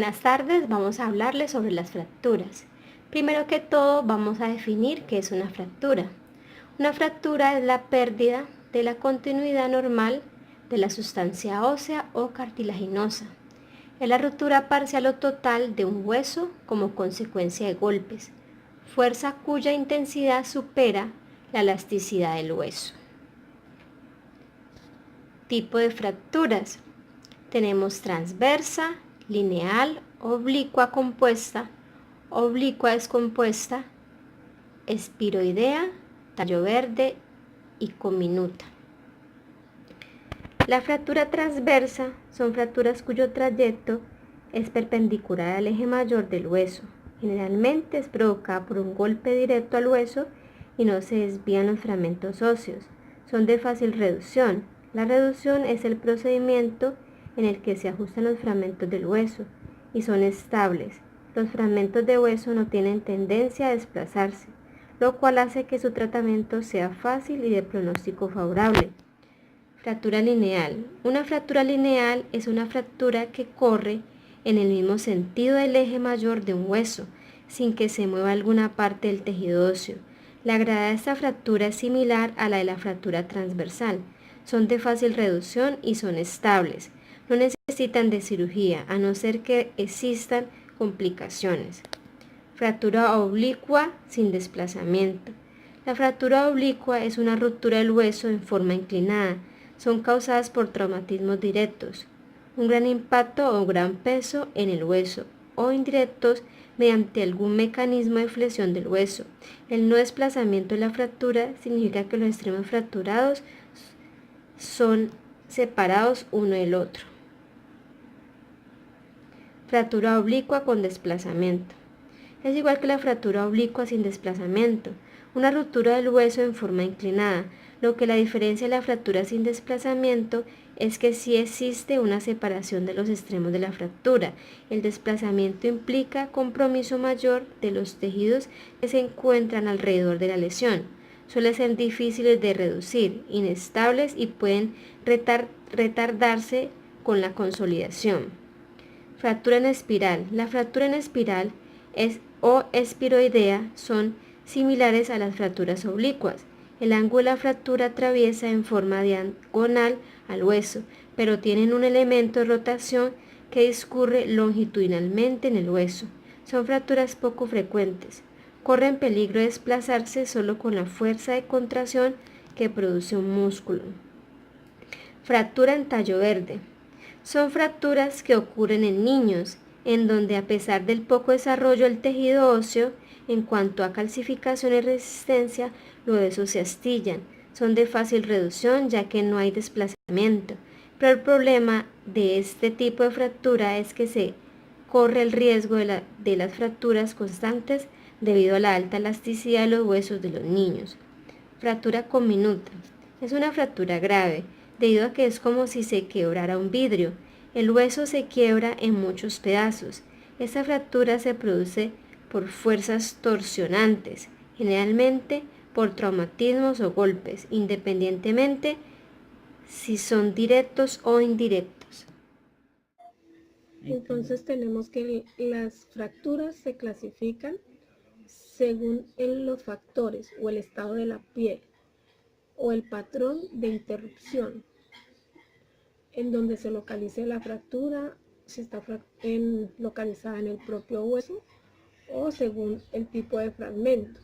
Buenas tardes, vamos a hablarles sobre las fracturas. Primero que todo vamos a definir qué es una fractura. Una fractura es la pérdida de la continuidad normal de la sustancia ósea o cartilaginosa. Es la ruptura parcial o total de un hueso como consecuencia de golpes, fuerza cuya intensidad supera la elasticidad del hueso. Tipo de fracturas. Tenemos transversa, lineal, oblicua compuesta, oblicua descompuesta, espiroidea, tallo verde y comminuta. La fractura transversa son fracturas cuyo trayecto es perpendicular al eje mayor del hueso. Generalmente es provocada por un golpe directo al hueso y no se desvían los fragmentos óseos. Son de fácil reducción. La reducción es el procedimiento en el que se ajustan los fragmentos del hueso y son estables. Los fragmentos de hueso no tienen tendencia a desplazarse, lo cual hace que su tratamiento sea fácil y de pronóstico favorable. Fractura lineal. Una fractura lineal es una fractura que corre en el mismo sentido del eje mayor de un hueso, sin que se mueva alguna parte del tejido óseo. La gravedad de esta fractura es similar a la de la fractura transversal. Son de fácil reducción y son estables. No necesitan de cirugía, a no ser que existan complicaciones. Fractura oblicua sin desplazamiento. La fractura oblicua es una ruptura del hueso en forma inclinada. Son causadas por traumatismos directos, un gran impacto o gran peso en el hueso, o indirectos mediante algún mecanismo de flexión del hueso. El no desplazamiento de la fractura significa que los extremos fracturados son separados uno del otro. Fractura oblicua con desplazamiento. Es igual que la fractura oblicua sin desplazamiento, una ruptura del hueso en forma inclinada. Lo que la diferencia de la fractura sin desplazamiento es que sí existe una separación de los extremos de la fractura. El desplazamiento implica compromiso mayor de los tejidos que se encuentran alrededor de la lesión. Suelen ser difíciles de reducir, inestables y pueden retardarse con la consolidación. Fractura en espiral. La fractura en espiral o espiroidea son similares a las fracturas oblicuas. El ángulo de la fractura atraviesa en forma diagonal al hueso, pero tienen un elemento de rotación que discurre longitudinalmente en el hueso. Son fracturas poco frecuentes. Corren peligro de desplazarse solo con la fuerza de contracción que produce un músculo. Fractura en tallo verde. Son fracturas que ocurren en niños, en donde a pesar del poco desarrollo del tejido óseo, en cuanto a calcificación y resistencia, los huesos se astillan. Son de fácil reducción ya que no hay desplazamiento. Pero el problema de este tipo de fractura es que se corre el riesgo de las fracturas constantes debido a la alta elasticidad de los huesos de los niños. Fractura comminuta. Es una fractura grave, debido a que es como si se quebrara un vidrio. El hueso se quiebra en muchos pedazos. Esta fractura se produce por fuerzas torsionantes, generalmente por traumatismos o golpes, independientemente si son directos o indirectos. Entonces tenemos que las fracturas se clasifican según los factores o el estado de la piel o el patrón de interrupción en donde se localice la fractura, si está localizada en el propio hueso o según el tipo de fragmento.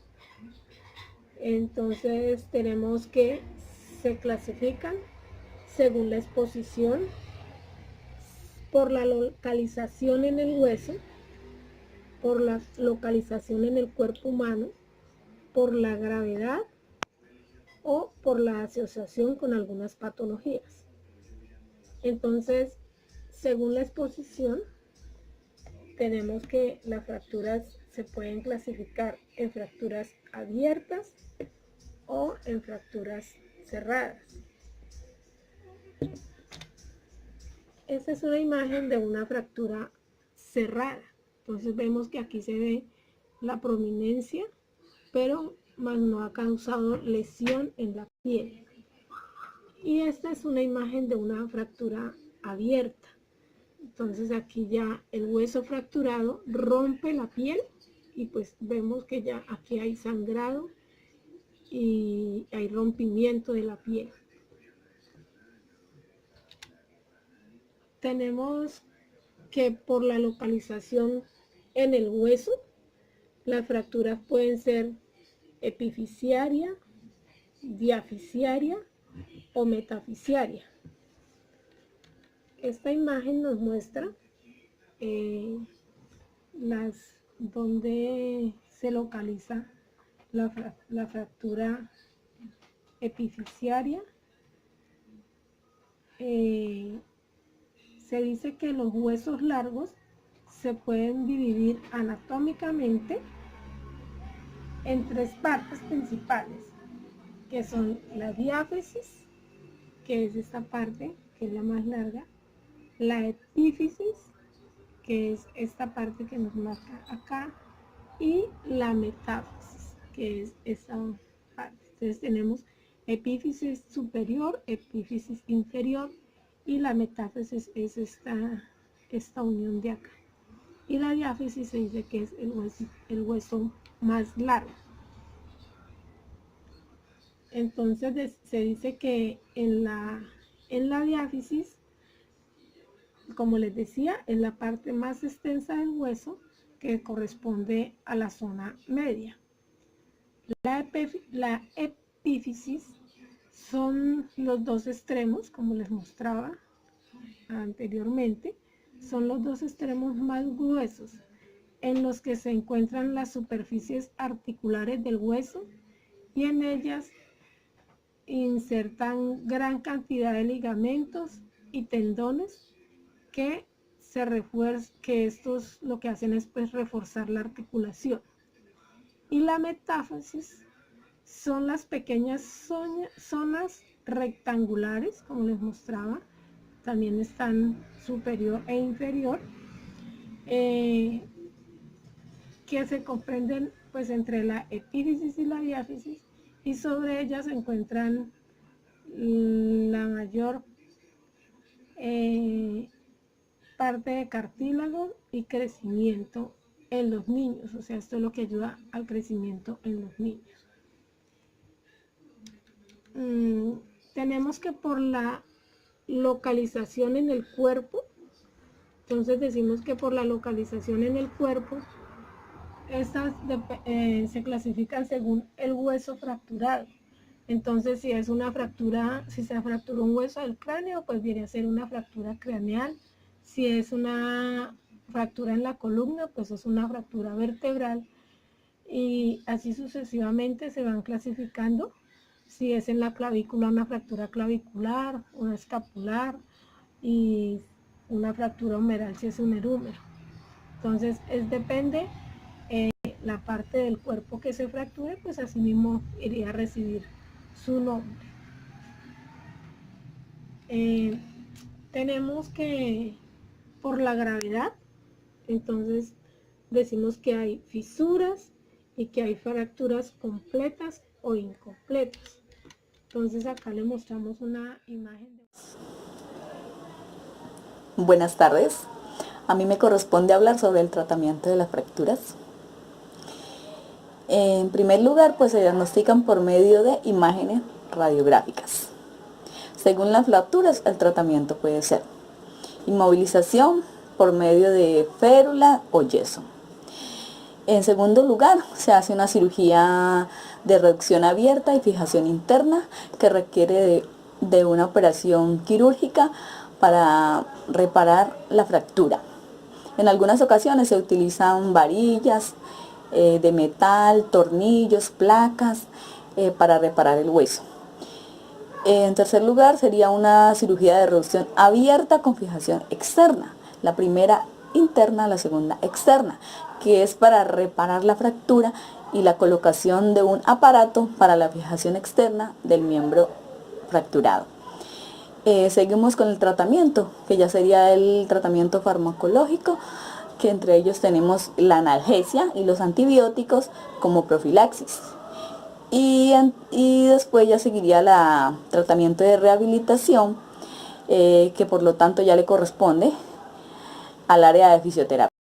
Entonces tenemos que se clasifican según la exposición, por la localización en el hueso, por la localización en el cuerpo humano, por la gravedad o por la asociación con algunas patologías. Entonces, según la exposición, tenemos que las fracturas se pueden clasificar en fracturas abiertas o en fracturas cerradas. Esta es una imagen de una fractura cerrada. Entonces vemos que aquí se ve la prominencia, pero más no ha causado lesión en la piel. Y esta es una imagen de una fractura abierta. Entonces aquí ya el hueso fracturado rompe la piel y pues vemos que ya aquí hay sangrado y hay rompimiento de la piel. Tenemos que por la localización en el hueso, las fracturas pueden ser epifisiaria, diafisiaria o metafisiaria. Esta imagen nos muestra donde se localiza la fractura epifisiaria. Se dice que los huesos largos se pueden dividir anatómicamente en tres partes principales, que son la diáfisis, que es esta parte, que es la más larga, la epífisis, que es esta parte que nos marca acá, y la metáfisis, que es esta parte. Entonces tenemos epífisis superior, epífisis inferior, y la metáfisis es esta unión de acá. Y la diáfisis se dice que es el hueso más largo. Entonces se dice que en la diáfisis, como les decía, es la parte más extensa del hueso que corresponde a la zona media. La epífisis son los dos extremos, como les mostraba anteriormente, son los dos extremos más gruesos en los que se encuentran las superficies articulares del hueso y en ellas insertan gran cantidad de ligamentos y tendones que estos lo que hacen es pues reforzar la articulación. Y la metáfisis son las pequeñas zonas rectangulares, como les mostraba, también están superior e inferior, que se comprenden pues entre la epífisis y la diáfisis, y sobre ellas se encuentran la mayor parte de cartílago y crecimiento en los niños. O sea, esto es lo que ayuda al crecimiento en los niños. Tenemos que por la localización en el cuerpo, entonces decimos que por la localización en el cuerpo, estas se clasifican según el hueso fracturado. Entonces, si es una fractura, si se fracturó un hueso del cráneo, pues viene a ser una fractura craneal. Si es una fractura en la columna, pues es una fractura vertebral. Y así sucesivamente se van clasificando. Si es en la clavícula, una fractura clavicular, una escapular y una fractura humeral si es un erúmero. Entonces, depende la parte del cuerpo que se fracture, pues así mismo iría a recibir su nombre. Tenemos que, por la gravedad, entonces decimos que hay fisuras y que hay fracturas completas o incompletas. Entonces acá le mostramos una imagen de... Buenas tardes. A mí me corresponde hablar sobre el tratamiento de las fracturas. En primer lugar, pues se diagnostican por medio de imágenes radiográficas. Según las fracturas, el tratamiento puede ser inmovilización por medio de férula o yeso. En segundo lugar, se hace una cirugía de reducción abierta y fijación interna que requiere de una operación quirúrgica para reparar la fractura. En algunas ocasiones se utilizan varillas de metal, tornillos, placas para reparar el hueso. En tercer lugar, sería una cirugía de reducción abierta con fijación externa. La primera interna, la segunda externa, que es para reparar la fractura y la colocación de un aparato para la fijación externa del miembro fracturado. Seguimos con el tratamiento, que ya sería el tratamiento farmacológico, que entre ellos tenemos la analgesia y los antibióticos como profilaxis. Y después ya seguiría el tratamiento de rehabilitación, que por lo tanto ya le corresponde al área de fisioterapia.